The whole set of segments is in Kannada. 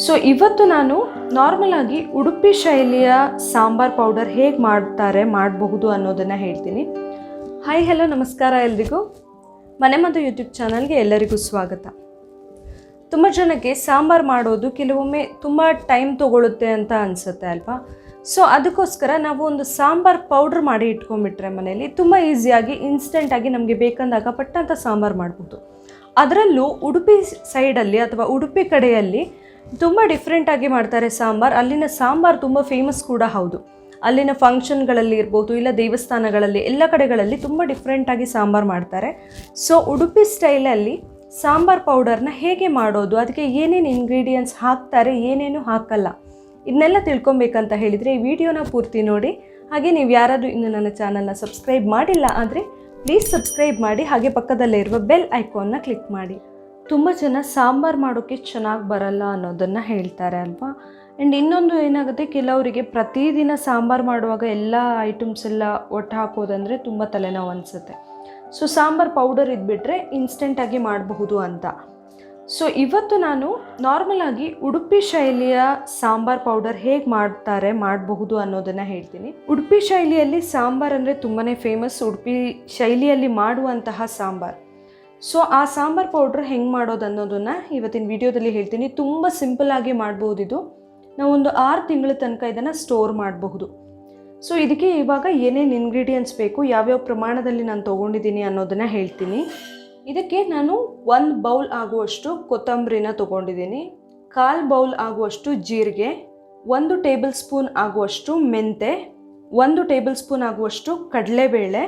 ಸೊ ಇವತ್ತು ನಾನು ನಾರ್ಮಲ್ ಆಗಿ ಉಡುಪಿ ಶೈಲಿಯ ಸಾಂಬಾರ್ ಪೌಡರ್ ಹೇಗೆ ಮಾಡಬಹುದು ಅನ್ನೋದನ್ನು ಹೇಳ್ತೀನಿ. ಹಾಯ್ ಹಲೋ ನಮಸ್ಕಾರ ಎಲ್ರಿಗೂ. ManeMaddhu ಯೂಟ್ಯೂಬ್ ಚಾನಲ್ಗೆ ಎಲ್ಲರಿಗೂ ಸ್ವಾಗತ. ತುಂಬ ಜನಕ್ಕೆ ಸಾಂಬಾರು ಮಾಡೋದು ಕೆಲವೊಮ್ಮೆ ತುಂಬ ಟೈಮ್ ತೊಗೊಳುತ್ತೆ ಅಂತ ಅನಿಸುತ್ತೆ ಅಲ್ವಾ. ಸೊ ಅದಕ್ಕೋಸ್ಕರ ನಾವು ಒಂದು ಸಾಂಬಾರ್ ಪೌಡ್ರ್ ಮಾಡಿ ಇಟ್ಕೊಂಡ್ಬಿಟ್ರೆ ಮನೇಲಿ ತುಂಬ ಈಸಿಯಾಗಿ ಇನ್ಸ್ಟೆಂಟಾಗಿ ನಮಗೆ ಬೇಕಂದಾಗ ಪಟ್ಟಂತ ಸಾಂಬಾರು ಮಾಡ್ಬೋದು. ಅದರಲ್ಲೂ ಉಡುಪಿ ಸೈಡಲ್ಲಿ ಅಥವಾ ಉಡುಪಿ ಕಡೆಯಲ್ಲಿ ತುಂಬ ಡಿಫ್ರೆಂಟಾಗಿ ಮಾಡ್ತಾರೆ ಸಾಂಬಾರು. ಅಲ್ಲಿನ ಸಾಂಬಾರು ತುಂಬ ಫೇಮಸ್ ಕೂಡ ಹೌದು. ಅಲ್ಲಿನ ಫಂಕ್ಷನ್ಗಳಲ್ಲಿ ಇರ್ಬೋದು, ಇಲ್ಲ ದೇವಸ್ಥಾನಗಳಲ್ಲಿ, ಎಲ್ಲ ಕಡೆಗಳಲ್ಲಿ ತುಂಬ ಡಿಫ್ರೆಂಟಾಗಿ ಸಾಂಬಾರು ಮಾಡ್ತಾರೆ. ಸೊ ಉಡುಪಿ ಸ್ಟೈಲಲ್ಲಿ ಸಾಂಬಾರ್ ಪೌಡರ್ನ ಹೇಗೆ ಮಾಡೋದು, ಅದಕ್ಕೆ ಏನೇನು ಇಂಗ್ರೀಡಿಯೆಂಟ್ಸ್ ಹಾಕ್ತಾರೆ, ಏನೇನು ಹಾಕಲ್ಲ, ಇದನ್ನೆಲ್ಲ ತಿಳ್ಕೊಬೇಕಂತ ಹೇಳಿದರೆ ಈ ವಿಡಿಯೋನ ಪೂರ್ತಿ ನೋಡಿ. ಹಾಗೆ ನೀವು ಯಾರಾದರೂ ಇನ್ನು ನನ್ನ ಚಾನಲ್ನ ಸಬ್ಸ್ಕ್ರೈಬ್ ಮಾಡಿಲ್ಲ ಅಂದರೆ ಪ್ಲೀಸ್ ಸಬ್ಸ್ಕ್ರೈಬ್ ಮಾಡಿ, ಹಾಗೆ ಪಕ್ಕದಲ್ಲೇ ಇರುವ ಬೆಲ್ ಐಕಾನ್ನ ಕ್ಲಿಕ್ ಮಾಡಿ. ತುಂಬ ಜನ ಸಾಂಬಾರು ಮಾಡೋಕ್ಕೆ ಚೆನ್ನಾಗಿ ಬರಲ್ಲ ಅನ್ನೋದನ್ನು ಹೇಳ್ತಾರೆ ಅಲ್ವಾ. ಆ್ಯಂಡ್ ಇನ್ನೊಂದು ಏನಾಗುತ್ತೆ, ಕೆಲವರಿಗೆ ಪ್ರತಿದಿನ ಸಾಂಬಾರು ಮಾಡುವಾಗ ಎಲ್ಲ ಐಟಮ್ಸ್ ಎಲ್ಲ ಒಟ್ಟು ಹಾಕೋದಂದರೆ ತುಂಬ ತಲೆನೋವು ಅನಿಸುತ್ತೆ. ಸೊ ಸಾಂಬಾರು ಪೌಡರ್ ಇದ್ಬಿಟ್ರೆ ಇನ್ಸ್ಟೆಂಟಾಗಿ ಮಾಡಬಹುದು ಅಂತ. ಸೊ ಇವತ್ತು ನಾನು ನಾರ್ಮಲಾಗಿ ಉಡುಪಿ ಶೈಲಿಯ ಸಾಂಬಾರ್ ಪೌಡರ್ ಹೇಗೆ ಮಾಡಬಹುದು ಅನ್ನೋದನ್ನು ಹೇಳ್ತೀನಿ. ಉಡುಪಿ ಶೈಲಿಯಲ್ಲಿ ಸಾಂಬಾರು ಅಂದರೆ ತುಂಬಾ ಫೇಮಸ್, ಉಡುಪಿ ಶೈಲಿಯಲ್ಲಿ ಮಾಡುವಂತಹ ಸಾಂಬಾರು. ಸೊ ಆ ಸಾಂಬಾರ್ ಪೌಡ್ರ್ ಹೆಂಗೆ ಮಾಡೋದು ಅನ್ನೋದನ್ನು ಇವತ್ತಿನ ವಿಡಿಯೋದಲ್ಲಿ ಹೇಳ್ತೀನಿ. ತುಂಬ ಸಿಂಪಲ್ಲಾಗಿ ಮಾಡ್ಬೋದು ಇದು. ನಾವೊಂದು 6 ತಿಂಗಳ ತನಕ ಇದನ್ನು ಸ್ಟೋರ್ ಮಾಡಬಹುದು. ಸೊ ಇದಕ್ಕೆ ಇವಾಗ ಏನೇನು ಇಂಗ್ರೀಡಿಯೆಂಟ್ಸ್ ಬೇಕು, ಯಾವ್ಯಾವ ಪ್ರಮಾಣದಲ್ಲಿ ನಾನು ತೊಗೊಂಡಿದ್ದೀನಿ ಅನ್ನೋದನ್ನು ಹೇಳ್ತೀನಿ. ಇದಕ್ಕೆ ನಾನು 1 ಬೌಲ್ ಆಗುವಷ್ಟು ಕೊತ್ತಂಬರಿನ ತೊಗೊಂಡಿದ್ದೀನಿ, 1/4 ಬೌಲ್ ಆಗುವಷ್ಟು ಜೀರಿಗೆ, 1 ಟೇಬಲ್ ಸ್ಪೂನ್ ಆಗುವಷ್ಟು ಮೆಂತೆ, 1 ಟೇಬಲ್ ಸ್ಪೂನ್ ಆಗುವಷ್ಟು ಕಡಲೆಬೇಳೆ,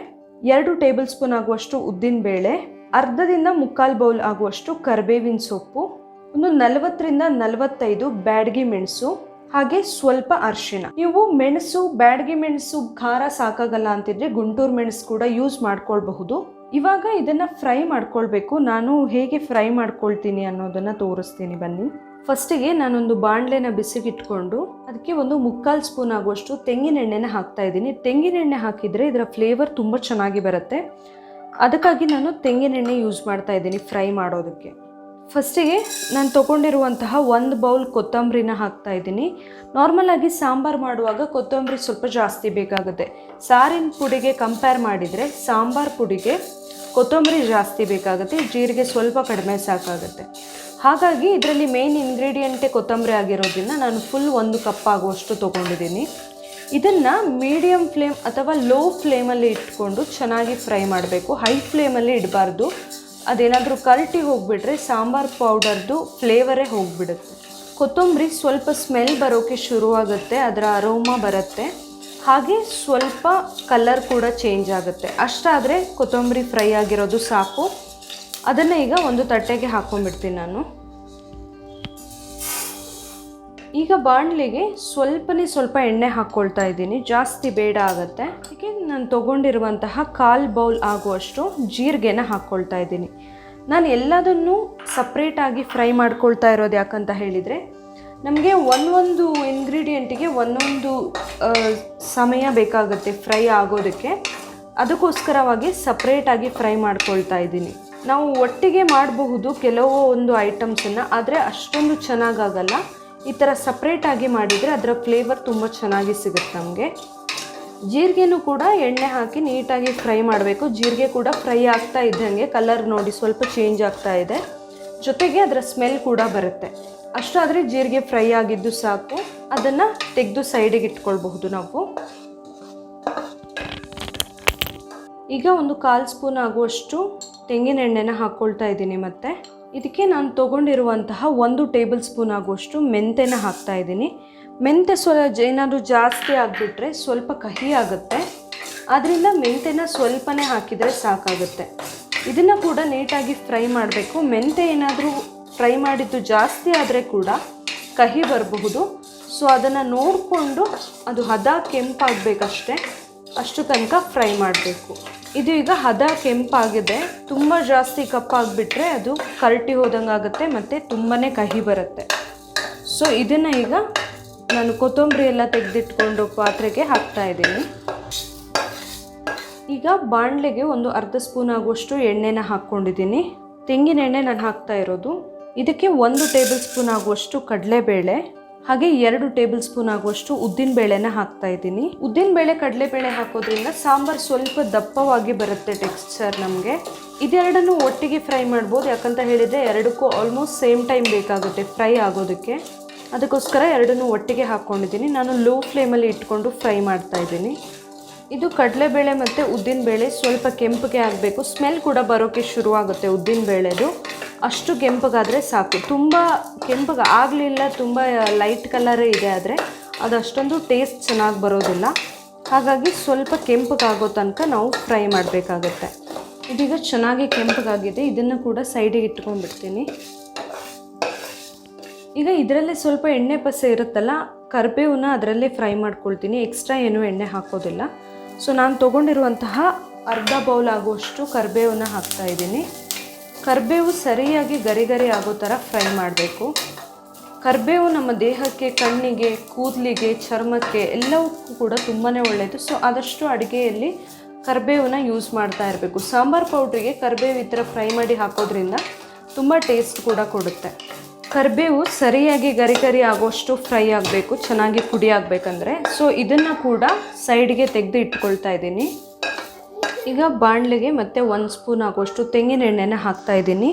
2 ಟೇಬಲ್ ಸ್ಪೂನ್ ಆಗುವಷ್ಟು ಉದ್ದಿನಬೇಳೆ, ಅರ್ಧದಿಂದ 3/4 ಬೌಲ್ ಆಗುವಷ್ಟು ಕರಿಬೇವಿನ ಸೊಪ್ಪು, ಒಂದು 40ರಿಂದ 45 ಬ್ಯಾಡಗಿ ಮೆಣಸು, ಹಾಗೆ ಸ್ವಲ್ಪ ಅರಿಶಿಣ. ನೀವು ಮೆಣಸು, ಬ್ಯಾಡಗಿ ಮೆಣಸು ಖಾರ ಸಾಕಾಗಲ್ಲ ಅಂತಿದ್ರೆ ಗುಂಟೂರು ಮೆಣಸು ಕೂಡ ಯೂಸ್ ಮಾಡ್ಕೊಳ್ಬಹುದು. ಇವಾಗ ಇದನ್ನು ಫ್ರೈ ಮಾಡ್ಕೊಳ್ಬೇಕು. ನಾನು ಹೇಗೆ ಫ್ರೈ ಮಾಡ್ಕೊಳ್ತೀನಿ ಅನ್ನೋದನ್ನು ತೋರಿಸ್ತೀನಿ ಬನ್ನಿ. ಫಸ್ಟಿಗೆ ನಾನೊಂದು ಬಾಣಲೆನ ಬಿಸಿಗಿಟ್ಕೊಂಡು ಅದಕ್ಕೆ ಒಂದು 3/4 ಸ್ಪೂನ್ ಆಗುವಷ್ಟು ತೆಂಗಿನ ಎಣ್ಣೆನ ಹಾಕ್ತಾ ಇದ್ದೀನಿ. ತೆಂಗಿನ ಎಣ್ಣೆ ಹಾಕಿದರೆ ಇದರ ಫ್ಲೇವರ್ ತುಂಬ ಚೆನ್ನಾಗಿ ಬರುತ್ತೆ. ಅದಕ್ಕಾಗಿ ನಾನು ತೆಂಗಿನ ಎಣ್ಣೆ ಯೂಸ್ ಮಾಡ್ತಾ ಇದ್ದೀನಿ ಫ್ರೈ ಮಾಡೋದಕ್ಕೆ. ಫಸ್ಟಿಗೆ ನಾನು ತೊಗೊಂಡಿರುವಂತಹ 1 ಬೌಲ್ ಕೊತ್ತಂಬರಿನ ಹಾಕ್ತಾ ಇದ್ದೀನಿ. ನಾರ್ಮಲಾಗಿ ಸಾಂಬಾರು ಮಾಡುವಾಗ ಕೊತ್ತಂಬರಿ ಸ್ವಲ್ಪ ಜಾಸ್ತಿ ಬೇಕಾಗುತ್ತೆ. ಸಾರಿನ ಪುಡಿಗೆ ಕಂಪೇರ್ ಮಾಡಿದರೆ ಸಾಂಬಾರು ಪುಡಿಗೆ ಕೊತ್ತಂಬರಿ ಜಾಸ್ತಿ ಬೇಕಾಗುತ್ತೆ, ಜೀರಿಗೆ ಸ್ವಲ್ಪ ಕಡಿಮೆ ಸಾಕಾಗುತ್ತೆ. ಹಾಗಾಗಿ ಇದರಲ್ಲಿ ಮೇನ್ ಇಂಗ್ರೀಡಿಯೆಂಟೇ ಕೊತ್ತಂಬರಿ ಆಗಿರೋದ್ರಿಂದ ನಾನು ಫುಲ್ 1 ಕಪ್ ಆಗುವಷ್ಟು ತೊಗೊಂಡಿದ್ದೀನಿ. ಇದನ್ನು ಮೀಡಿಯಮ್ ಫ್ಲೇಮ್ ಅಥವಾ ಲೋ ಫ್ಲೇಮಲ್ಲಿ ಇಟ್ಕೊಂಡು ಚೆನ್ನಾಗಿ ಫ್ರೈ ಮಾಡಬೇಕು. ಹೈ ಫ್ಲೇಮಲ್ಲಿ ಇಡಬಾರ್ದು. ಅದೇನಾದರೂ ಕರಟಿ ಹೋಗಿಬಿಟ್ರೆ ಸಾಂಬಾರು ಪೌಡರ್ದು ಫ್ಲೇವರೇ ಹೋಗಿಬಿಡುತ್ತೆ. ಕೊತ್ತಂಬರಿ ಸ್ವಲ್ಪ ಸ್ಮೆಲ್ ಬರೋಕ್ಕೆ ಶುರುವಾಗುತ್ತೆ, ಅದರ ಅರೋಮಾ ಬರುತ್ತೆ, ಹಾಗೆ ಸ್ವಲ್ಪ ಕಲರ್ ಕೂಡ ಚೇಂಜ್ ಆಗುತ್ತೆ. ಅಷ್ಟಾದರೆ ಕೊತ್ತಂಬರಿ ಫ್ರೈ ಆಗಿರೋದು ಸಾಕು. ಅದನ್ನು ಈಗ ಒಂದು ತಟ್ಟೆಗೆ ಹಾಕ್ಕೊಂಡ್ಬಿಡ್ತೀನಿ ನಾನು. ಈಗ ಬಾಣಲಿಗೆ ಸ್ವಲ್ಪ ಎಣ್ಣೆ ಹಾಕ್ಕೊಳ್ತಾ ಇದ್ದೀನಿ, ಜಾಸ್ತಿ ಬೇಡ ಆಗುತ್ತೆ. ಅದಕ್ಕೆ ನಾನು ತೊಗೊಂಡಿರುವಂತಹ 1/4 ಬೌಲ್ ಆಗುವಷ್ಟು ಜೀರಿಗೆನ ಹಾಕ್ಕೊಳ್ತಾ ಇದ್ದೀನಿ. ನಾನು ಎಲ್ಲದನ್ನು ಸಪ್ರೇಟಾಗಿ ಫ್ರೈ ಮಾಡ್ಕೊಳ್ತಾ ಇರೋದು ಯಾಕಂತ ಹೇಳಿದರೆ ನಮಗೆ ಒಂದೊಂದು ಇಂಗ್ರೀಡಿಯೆಂಟಿಗೆ ಒಂದೊಂದು ಸಮಯ ಬೇಕಾಗುತ್ತೆ ಫ್ರೈ ಆಗೋದಕ್ಕೆ. ಅದಕ್ಕೋಸ್ಕರವಾಗಿ ಸಪ್ರೇಟಾಗಿ ಫ್ರೈ ಮಾಡ್ಕೊಳ್ತಾ ಇದ್ದೀನಿ. ನಾವು ಒಟ್ಟಿಗೆ ಮಾಡಬಹುದು ಕೆಲವೊಂದು ಐಟಮ್ಸನ್ನು, ಆದರೆ ಅಷ್ಟೊಂದು ಚೆನ್ನಾಗಾಗಲ್ಲ. ಈ ಥರ ಸಪ್ರೇಟಾಗಿ ಮಾಡಿದರೆ ಅದರ ಫ್ಲೇವರ್ ತುಂಬ ಚೆನ್ನಾಗಿ ಸಿಗುತ್ತೆ ನಮಗೆ. ಜೀರಿಗೆನೂ ಕೂಡ ಎಣ್ಣೆ ಹಾಕಿ ನೀಟಾಗಿ ಫ್ರೈ ಮಾಡಬೇಕು. ಜೀರಿಗೆ ಕೂಡ ಫ್ರೈ ಆಗ್ತಾ ಇದ್ದಂಗೆ ಕಲರ್ ನೋಡಿ ಸ್ವಲ್ಪ ಚೇಂಜ್ ಆಗ್ತಾ ಇದೆ, ಜೊತೆಗೆ ಅದರ ಸ್ಮೆಲ್ ಕೂಡ ಬರುತ್ತೆ. ಅಷ್ಟಾದರೆ ಜೀರಿಗೆ ಫ್ರೈ ಆಗಿದ್ದು ಸಾಕು. ಅದನ್ನು ತೆಗೆದು ಸೈಡಿಗೆ ಇಟ್ಕೊಳ್ಬಹುದು ನಾವು. ಈಗ ಒಂದು 1/4 ಸ್ಪೂನ್ ಆಗುವಷ್ಟು ತೆಂಗಿನ ಎಣ್ಣೆನ ಹಾಕ್ಕೊಳ್ತಾ ಇದ್ದೀನಿ. ಮತ್ತು ಇದಕ್ಕೆ ನಾನು ತೊಗೊಂಡಿರುವಂತಹ 1 ಟೇಬಲ್ ಸ್ಪೂನ್ ಆಗುವಷ್ಟು ಮೆಂತೆನ ಹಾಕ್ತಾ ಇದ್ದೀನಿ. ಮೆಂತೆ ಏನಾದರೂ ಜಾಸ್ತಿ ಆಗಿಬಿಟ್ರೆ ಸ್ವಲ್ಪ ಕಹಿ ಆಗುತ್ತೆ, ಆದ್ದರಿಂದ ಮೆಂತೆನ ಸ್ವಲ್ಪನೇ ಹಾಕಿದರೆ ಸಾಕಾಗುತ್ತೆ. ಇದನ್ನು ಕೂಡ ನೀಟಾಗಿ ಫ್ರೈ ಮಾಡಬೇಕು. ಮೆಂತೆ ಏನಾದರೂ ಫ್ರೈ ಮಾಡಿದ್ದು ಜಾಸ್ತಿ ಆದರೆ ಕೂಡ ಕಹಿ ಬರಬಹುದು. ಸೊ ಅದನ್ನು ನೋಡಿಕೊಂಡು ಅದು ಹದ ಕೆಂಪಾಗಬೇಕಷ್ಟೇ, ಅಷ್ಟು ತನಕ ಫ್ರೈ ಮಾಡಬೇಕು. ಇದು ಈಗ ಹದ ಕೆಂಪಾಗಿದೆ. ತುಂಬ ಜಾಸ್ತಿ ಕಪ್ಪಾಗಿಬಿಟ್ರೆ ಅದು ಕರಟಿ ಹೋದಂಗೆ ಆಗುತ್ತೆ ಮತ್ತು ತುಂಬಾ ಕಹಿ ಬರುತ್ತೆ. ಸೊ ಇದನ್ನು ಈಗ ನಾನು ಕೊತ್ತಂಬರಿ ಎಲ್ಲ ತೆಗೆದಿಟ್ಕೊಂಡು ಪಾತ್ರೆಗೆ ಹಾಕ್ತಾ ಇದ್ದೀನಿ. ಈಗ ಬಾಣಲೆಗೆ ಒಂದು 1/2 ಸ್ಪೂನ್ ಆಗುವಷ್ಟು ಎಣ್ಣೆನ ಹಾಕ್ಕೊಂಡಿದ್ದೀನಿ. ತೆಂಗಿನ ಎಣ್ಣೆ ನಾನು ಹಾಕ್ತಾ ಇರೋದು. ಇದಕ್ಕೆ 1 ಟೇಬಲ್ ಸ್ಪೂನ್ ಆಗುವಷ್ಟು ಕಡಲೆಬೇಳೆ ಹಾಗೆ 2 ಟೇಬಲ್ ಸ್ಪೂನ್ ಆಗುವಷ್ಟು ಉದ್ದಿನಬೇಳೆನ ಹಾಕ್ತಾ ಇದ್ದೀನಿ. ಉದ್ದಿನಬೇಳೆ ಕಡಲೆಬೇಳೆ ಹಾಕೋದ್ರಿಂದ ಸಾಂಬಾರು ಸ್ವಲ್ಪ ದಪ್ಪವಾಗಿ ಬರುತ್ತೆ ಟೆಕ್ಸ್ಚರ್ ನಮಗೆ. ಇದೆರಡನ್ನು ಒಟ್ಟಿಗೆ ಫ್ರೈ ಮಾಡ್ಬೋದು, ಯಾಕಂತ ಹೇಳಿದರೆ ಎರಡಕ್ಕೂ ಆಲ್ಮೋಸ್ಟ್ ಸೇಮ್ ಟೈಮ್ ಬೇಕಾಗುತ್ತೆ ಫ್ರೈ ಆಗೋದಕ್ಕೆ. ಅದಕ್ಕೋಸ್ಕರ ಎರಡನ್ನೂ ಒಟ್ಟಿಗೆ ಹಾಕ್ಕೊಂಡಿದ್ದೀನಿ. ನಾನು ಲೋ ಫ್ಲೇಮಲ್ಲಿ ಇಟ್ಕೊಂಡು ಫ್ರೈ ಮಾಡ್ತಾ ಇದ್ದೀನಿ. ಇದು ಕಡಲೆಬೇಳೆ ಮತ್ತು ಉದ್ದಿನಬೇಳೆ ಸ್ವಲ್ಪ ಕೆಂಪಗೆ ಆಗಬೇಕು. ಸ್ಮೆಲ್ ಕೂಡ ಬರೋಕ್ಕೆ ಶುರುವಾಗುತ್ತೆ ಉದ್ದಿನಬೇಳೆದು. ಅಷ್ಟು ಕೆಂಪಗಾದರೆ ಸಾಕು. ತುಂಬ ಕೆಂಪಗೆ ಆಗಲಿಲ್ಲ, ತುಂಬ ಲೈಟ್ ಕಲರೇ ಇದೆ ಆದರೆ ಅದು ಅಷ್ಟೊಂದು ಟೇಸ್ಟ್ ಚೆನ್ನಾಗಿ ಬರೋದಿಲ್ಲ. ಹಾಗಾಗಿ ಸ್ವಲ್ಪ ಕೆಂಪಗಾಗೋ ತನಕ ನಾವು ಫ್ರೈ ಮಾಡಬೇಕಾಗತ್ತೆ. ಇದೀಗ ಚೆನ್ನಾಗಿ ಕೆಂಪಗಾಗಿದೆ. ಇದನ್ನು ಕೂಡ ಸೈಡಿಗೆ ಇಟ್ಕೊಂಡ್ಬಿಡ್ತೀನಿ. ಈಗ ಇದರಲ್ಲೇ ಸ್ವಲ್ಪ ಎಣ್ಣೆ ಪಸೆ ಇರುತ್ತಲ್ಲ, ಕರಿಬೇವನ್ನ ಅದರಲ್ಲೇ ಫ್ರೈ ಮಾಡ್ಕೊಳ್ತೀನಿ. ಎಕ್ಸ್ಟ್ರಾ ಏನೂ ಎಣ್ಣೆ ಹಾಕೋದಿಲ್ಲ. ಸೊ ನಾನು ತೊಗೊಂಡಿರುವಂತಹ ಅರ್ಧ ಬೌಲ್ ಆಗುವಷ್ಟು ಕರಿಬೇವನ್ನ ಹಾಕ್ತಾಯಿದ್ದೀನಿ. ಕರಿಬೇವು ಸರಿಯಾಗಿ ಗರಿ ಗರಿ ಆಗೋ ಥರ ಫ್ರೈ ಮಾಡಬೇಕು. ಕರಿಬೇವು ನಮ್ಮ ದೇಹಕ್ಕೆ, ಕಣ್ಣಿಗೆ, ಕೂದಲಿಗೆ, ಚರ್ಮಕ್ಕೆ ಎಲ್ಲವಕ್ಕೂ ಕೂಡ ತುಂಬಾ ಒಳ್ಳೆಯದು. ಸೊ ಆದಷ್ಟು ಅಡುಗೆಯಲ್ಲಿ ಕರಿಬೇವನ್ನ ಯೂಸ್ ಮಾಡ್ತಾ ಇರಬೇಕು. ಸಾಂಬಾರ್ ಪೌಡ್ರಿಗೆ ಕರಿಬೇವು ಈ ಥರ ಫ್ರೈ ಮಾಡಿ ಹಾಕೋದ್ರಿಂದ ತುಂಬ ಟೇಸ್ಟ್ ಕೂಡ ಕೊಡುತ್ತೆ. ಕರಿಬೇವು ಸರಿಯಾಗಿ ಗರಿ ಗರಿ ಆಗೋಷ್ಟು ಫ್ರೈ ಆಗಬೇಕು, ಚೆನ್ನಾಗಿ ಪುಡಿ ಆಗಬೇಕಂದ್ರೆ. ಸೊ ಇದನ್ನು ಕೂಡ ಸೈಡ್ಗೆ ತೆಗೆದು ಇಟ್ಕೊಳ್ತಾ ಇದ್ದೀನಿ. ಈಗ ಬಾಣಲೆಗೆ ಮತ್ತೆ 1 ಸ್ಪೂನ್ ಆಗುವಷ್ಟು ತೆಂಗಿನ ಎಣ್ಣೆನ ಹಾಕ್ತಾಯಿದ್ದೀನಿ.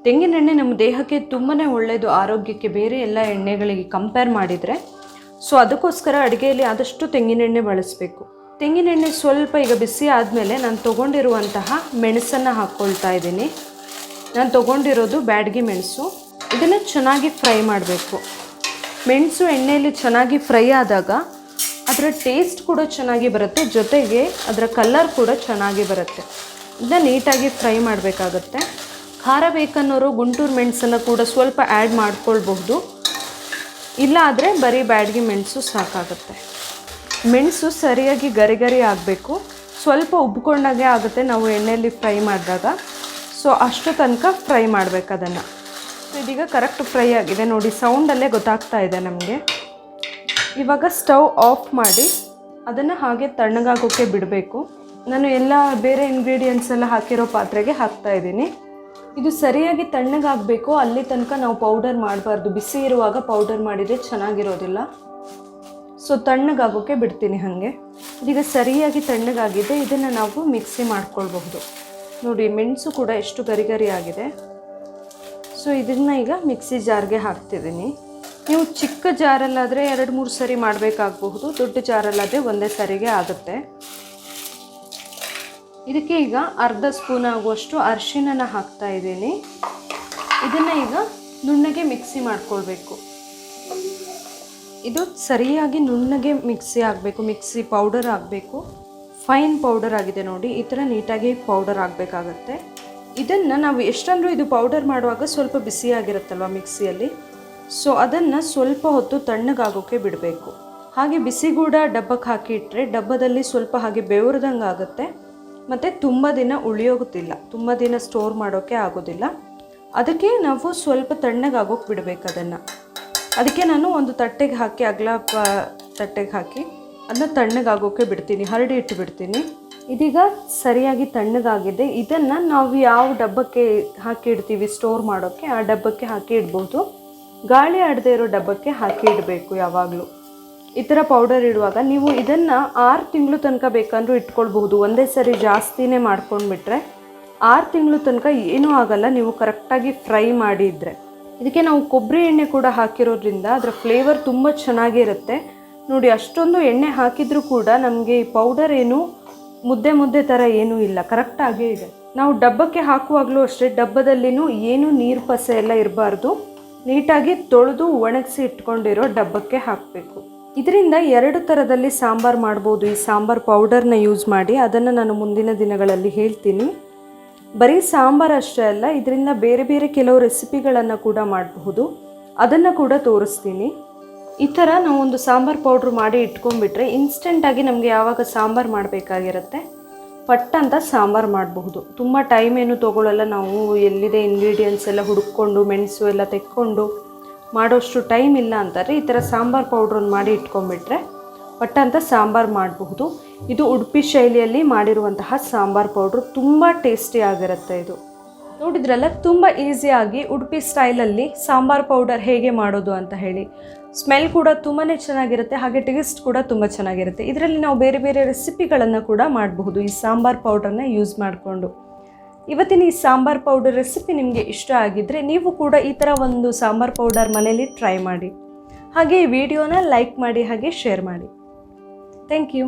ತೆಂಗಿನ ಎಣ್ಣೆ ನಮ್ಮ ದೇಹಕ್ಕೆ ತುಂಬಾ ಒಳ್ಳೆಯದು, ಆರೋಗ್ಯಕ್ಕೆ, ಬೇರೆ ಎಲ್ಲ ಎಣ್ಣೆಗಳಿಗೆ ಕಂಪೇರ್ ಮಾಡಿದರೆ. ಸೊ ಅದಕ್ಕೋಸ್ಕರ ಅಡುಗೆಯಲ್ಲಿ ಆದಷ್ಟು ತೆಂಗಿನ ಎಣ್ಣೆ ಬಳಸಬೇಕು. ತೆಂಗಿನ ಎಣ್ಣೆ ಸ್ವಲ್ಪ ಈಗ ಬಿಸಿ ಆದಮೇಲೆ ನಾನು ತೊಗೊಂಡಿರುವಂತಹ ಮೆಣಸನ್ನು ಹಾಕ್ಕೊಳ್ತಾ ಇದ್ದೀನಿ. ನಾನು ತೊಗೊಂಡಿರೋದು ಬ್ಯಾಡಗಿ ಮೆಣಸು. ಇದನ್ನು ಚೆನ್ನಾಗಿ ಫ್ರೈ ಮಾಡಬೇಕು. ಮೆಣಸು ಎಣ್ಣೆಯಲ್ಲಿ ಚೆನ್ನಾಗಿ ಫ್ರೈ ಆದಾಗ ಅದರ ಟೇಸ್ಟ್ ಕೂಡ ಚೆನ್ನಾಗಿ ಬರುತ್ತೆ, ಜೊತೆಗೆ ಅದರ ಕಲರ್ ಕೂಡ ಚೆನ್ನಾಗಿ ಬರುತ್ತೆ. ಇದನ್ನ ನೀಟಾಗಿ ಫ್ರೈ ಮಾಡಬೇಕಾಗತ್ತೆ. ಖಾರ ಬೇಕನ್ನೋರು ಗುಂಟೂರು ಮೆಣಸನ್ನು ಕೂಡ ಸ್ವಲ್ಪ ಆ್ಯಡ್ ಮಾಡ್ಕೊಳ್ಬಹುದು, ಇಲ್ಲ ಆದರೆ ಬರೀ ಬ್ಯಾಡಗಿ ಮೆಣಸು ಸಾಕಾಗುತ್ತೆ. ಮೆಣಸು ಸರಿಯಾಗಿ ಗರಿ ಗರಿ ಆಗಬೇಕು. ಸ್ವಲ್ಪ ಉಬ್ಕೊಂಡಾಗೆ ಆಗುತ್ತೆ ನಾವು ಎಣ್ಣೆಯಲ್ಲಿ ಫ್ರೈ ಮಾಡಿದಾಗ. ಸೊ ಅಷ್ಟು ತನಕ ಫ್ರೈ ಮಾಡಬೇಕು ಅದನ್ನು. ಸೊ ಇದೀಗ ಕರೆಕ್ಟ್ ಫ್ರೈ ಆಗಿದೆ ನೋಡಿ, ಸೌಂಡಲ್ಲೇ ಗೊತ್ತಾಗ್ತಾ ಇದೆ ನಮಗೆ. ಇವಾಗ ಸ್ಟವ್ ಆಫ್ ಮಾಡಿ ಅದನ್ನು ಹಾಗೆ ತಣ್ಣಗಾಗೋಕ್ಕೆ ಬಿಡಬೇಕು. ನಾನು ಎಲ್ಲ ಬೇರೆ ಇಂಗ್ರೀಡಿಯೆಂಟ್ಸ್ ಎಲ್ಲ ಹಾಕಿರೋ ಪಾತ್ರೆಗೆ ಹಾಕ್ತಾಯಿದ್ದೀನಿ. ಇದು ಸರಿಯಾಗಿ ತಣ್ಣಗಾಗಬೇಕು, ಅಲ್ಲಿ ತನಕ ನಾವು ಪೌಡರ್ ಮಾಡಬಾರ್ದು. ಬಿಸಿ ಇರುವಾಗ ಪೌಡರ್ ಮಾಡಿದರೆ ಚೆನ್ನಾಗಿರೋದಿಲ್ಲ. ಸೊ ತಣ್ಣಗಾಗೋಕ್ಕೆ ಬಿಡ್ತೀನಿ ಹಾಗೆ. ಇದೀಗ ಸರಿಯಾಗಿ ತಣ್ಣಗಾಗಿದೆ. ಇದನ್ನು ನಾವು ಮಿಕ್ಸಿ ಮಾಡ್ಕೊಳ್ಬಹುದು. ನೋಡಿ ಮೆಣಸು ಕೂಡ ಎಷ್ಟು ಗರಿ ಗರಿ ಆಗಿದೆ. ಸೊ ಇದನ್ನು ಈಗ ಮಿಕ್ಸಿ ಜಾರ್ಗೆ ಹಾಕ್ತಿದ್ದೀನಿ. ನೀವು ಚಿಕ್ಕ ಜಾರಲ್ಲಾದರೆ 2-3 ಸರಿ ಮಾಡಬೇಕಾಗಬಹುದು, ದೊಡ್ಡ ಜಾರಲ್ಲಾದರೆ ಒಂದೇ ಸರಿಗೆ ಆಗುತ್ತೆ. ಇದಕ್ಕೆ ಈಗ ಅರ್ಧ ಸ್ಪೂನ್ ಆಗುವಷ್ಟು ಅರಿಶಿನ ಹಾಕ್ತಾ ಇದ್ದೀನಿ. ಇದನ್ನು ಈಗ ನುಣ್ಣಗೆ ಮಿಕ್ಸಿ ಮಾಡ್ಕೊಳ್ಬೇಕು. ಇದು ಸರಿಯಾಗಿ ನುಣ್ಣಗೆ ಮಿಕ್ಸಿ ಆಗಬೇಕು, ಮಿಕ್ಸಿ ಪೌಡರ್ ಆಗಬೇಕು. ಫೈನ್ ಪೌಡರ್ ಆಗಿದೆ ನೋಡಿ, ಈ ಥರ ನೀಟಾಗಿ ಪೌಡರ್ ಆಗಬೇಕಾಗತ್ತೆ. ಇದನ್ನು ನಾವು ಎಷ್ಟಂದ್ರೂ ಇದು ಪೌಡರ್ ಮಾಡುವಾಗ ಸ್ವಲ್ಪ ಬಿಸಿಯಾಗಿರುತ್ತಲ್ವ ಮಿಕ್ಸಿಯಲ್ಲಿ. ಸೊ ಅದನ್ನು ಸ್ವಲ್ಪ ಹೊತ್ತು ತಣ್ಣಗಾಗೋಕ್ಕೆ ಬಿಡಬೇಕು. ಹಾಗೆ ಬಿಸಿಗೂಡ ಡಬ್ಬಕ್ಕೆ ಹಾಕಿ ಇಟ್ಟರೆ ಡಬ್ಬದಲ್ಲಿ ಸ್ವಲ್ಪ ಹಾಗೆ ಬೆವರದಂಗೆ ಆಗುತ್ತೆ ಮತ್ತು ತುಂಬ ದಿನ ಉಳಿಯೋಗುತ್ತಿಲ್ಲ, ತುಂಬ ದಿನ ಸ್ಟೋರ್ ಮಾಡೋಕ್ಕೆ ಆಗೋದಿಲ್ಲ. ಅದಕ್ಕೆ ನಾವು ಸ್ವಲ್ಪ ತಣ್ಣಗಾಗೋಕ್ಕೆ ಬಿಡಬೇಕು ಅದನ್ನು. ಅದಕ್ಕೆ ನಾನು ಒಂದು ತಟ್ಟೆಗೆ ಹಾಕಿ, ತಟ್ಟೆಗೆ ಹಾಕಿ ಅದನ್ನ ತಣ್ಣಗಾಗೋಕ್ಕೆ ಬಿಡ್ತೀನಿ, ಹರಡಿ ಇಟ್ಟು ಬಿಡ್ತೀನಿ. ಇದೀಗ ಸರಿಯಾಗಿ ತಣ್ಣಗಾಗಿದೆ. ಇದನ್ನು ನಾವು ಯಾವ ಡಬ್ಬಕ್ಕೆ ಹಾಕಿ ಇಡ್ತೀವಿ ಸ್ಟೋರ್ ಮಾಡೋಕ್ಕೆ, ಆ ಡಬ್ಬಕ್ಕೆ ಹಾಕಿ ಇಡ್ಬೋದು. ಗಾಳಿ ಆಡದೇ ಇರೋ ಡಬ್ಬಕ್ಕೆ ಹಾಕಿ ಇಡಬೇಕು ಯಾವಾಗಲೂ. ಈ ಥರ ಪೌಡರ್ ಇಡುವಾಗ ನೀವು ಇದನ್ನು 6 ತಿಂಗಳು ತನಕ ಬೇಕಂದ್ರೂ ಇಟ್ಕೊಳ್ಬಹುದು. ಒಂದೇ ಸರಿ ಜಾಸ್ತಿನೇ ಮಾಡ್ಕೊಂಡ್ಬಿಟ್ರೆ 6 ತಿಂಗಳು ತನಕ ಏನೂ ಆಗಲ್ಲ, ನೀವು ಕರೆಕ್ಟಾಗಿ ಫ್ರೈ ಮಾಡಿದರೆ. ಇದಕ್ಕೆ ನಾವು ಕೊಬ್ಬರಿ ಎಣ್ಣೆ ಕೂಡ ಹಾಕಿರೋದ್ರಿಂದ ಅದರ ಫ್ಲೇವರ್ ತುಂಬ ಚೆನ್ನಾಗಿರುತ್ತೆ. ನೋಡಿ ಅಷ್ಟೊಂದು ಎಣ್ಣೆ ಹಾಕಿದರೂ ಕೂಡ ನಮಗೆ ಈ ಪೌಡರ್ ಏನು ಮುದ್ದೆ ಥರ ಏನೂ ಇಲ್ಲ, ಕರೆಕ್ಟಾಗೇ ಇದೆ. ನಾವು ಡಬ್ಬಕ್ಕೆ ಹಾಕುವಾಗಲೂ ಅಷ್ಟೇ ಡಬ್ಬದಲ್ಲಿನೂ ಏನೂ ನೀರು ಪಸೆ ಎಲ್ಲ ಇರಬಾರ್ದು. ನೀಟಾಗಿ ತೊಳೆದು ಒಣಗಿಸಿ ಇಟ್ಕೊಂಡಿರೋ ಡಬ್ಬಕ್ಕೆ ಹಾಕಬೇಕು. ಇದರಿಂದ 2 ಥರದಲ್ಲಿ ಸಾಂಬಾರು ಮಾಡ್ಬೋದು. ಈ ಸಾಂಬಾರ್ ಪೌಡರ್ನ ಯೂಸ್ ಮಾಡಿ ಅದನ್ನು ನಾನು ಮುಂದಿನ ದಿನಗಳಲ್ಲಿ ಹೇಳ್ತೀನಿ. ಬರೀ ಸಾಂಬಾರು ಅಷ್ಟೇ ಅಲ್ಲ, ಇದರಿಂದ ಬೇರೆ ಬೇರೆ ಕೆಲವು ರೆಸಿಪಿಗಳನ್ನು ಕೂಡ ಮಾಡಬಹುದು, ಅದನ್ನು ಕೂಡ ತೋರಿಸ್ತೀನಿ. ಈ ಥರ ನಾವು ಒಂದು ಸಾಂಬಾರು ಪೌಡ್ರ್ ಮಾಡಿ ಇಟ್ಕೊಂಡ್ಬಿಟ್ರೆ ಇನ್ಸ್ಟೆಂಟಾಗಿ ನಮಗೆ ಯಾವಾಗ ಸಾಂಬಾರು ಮಾಡಬೇಕಾಗಿರುತ್ತೆ ಪಟ್ ಅಂತ ಸಾಂಬಾರು ಮಾಡಬಹುದು. ತುಂಬ ಟೈಮ್ ಏನು ತೊಗೊಳ್ಳಲ್ಲ. ನಾವು ಎಲ್ಲಿದೆ ಇಂಗ್ರೀಡಿಯೆಂಟ್ಸ್ ಎಲ್ಲ ಹುಡುಕೊಂಡು ಮೆಣಸು ಎಲ್ಲ ತೆಕ್ಕೊಂಡು ಮಾಡೋಷ್ಟು ಟೈಮ್ ಇಲ್ಲ ಅಂತಾರೆ. ಈ ಥರ ಸಾಂಬಾರು ಪೌಡ್ರನ್ನು ಮಾಡಿ ಇಟ್ಕೊಂಡ್ಬಿಟ್ರೆ ಪಟ್ ಅಂತ ಸಾಂಬಾರು ಮಾಡಬಹುದು. ಇದು ಉಡುಪಿ ಶೈಲಿಯಲ್ಲಿ ಮಾಡಿರುವಂತಹ ಸಾಂಬಾರು ಪೌಡ್ರು, ತುಂಬ ಟೇಸ್ಟಿ ಆಗಿರುತ್ತೆ ಇದು. ನೋಡಿದ್ರಲ್ಲ, ತುಂಬ ಈಸಿಯಾಗಿ ಉಡುಪಿ ಸ್ಟೈಲಲ್ಲಿ ಸಾಂಬಾರ್ ಪೌಡರ್ ಹೇಗೆ ಮಾಡೋದು ಅಂತ ಹೇಳಿ. ಸ್ಮೆಲ್ ಕೂಡ ತುಂಬಾ ಚೆನ್ನಾಗಿರುತ್ತೆ, ಹಾಗೆ ಟೇಸ್ಟ್ ಕೂಡ ತುಂಬ ಚೆನ್ನಾಗಿರುತ್ತೆ. ಇದರಲ್ಲಿ ನಾವು ಬೇರೆ ಬೇರೆ ರೆಸಿಪಿಗಳನ್ನು ಕೂಡ ಮಾಡಬಹುದು ಈ ಸಾಂಬಾರ್ ಪೌಡರ್ನ ಯೂಸ್ ಮಾಡಿಕೊಂಡು. ಇವತ್ತಿನ ಈ ಸಾಂಬಾರ್ ಪೌಡರ್ ರೆಸಿಪಿ ನಿಮಗೆ ಇಷ್ಟ ಆಗಿದ್ದರೆ ನೀವು ಕೂಡ ಈ ಥರ ಒಂದು ಸಾಂಬಾರ್ ಪೌಡರ್ ಮನೇಲಿ ಟ್ರೈ ಮಾಡಿ. ಹಾಗೆ ಈ ವಿಡಿಯೋನ ಲೈಕ್ ಮಾಡಿ ಹಾಗೆ ಶೇರ್ ಮಾಡಿ. Thank you.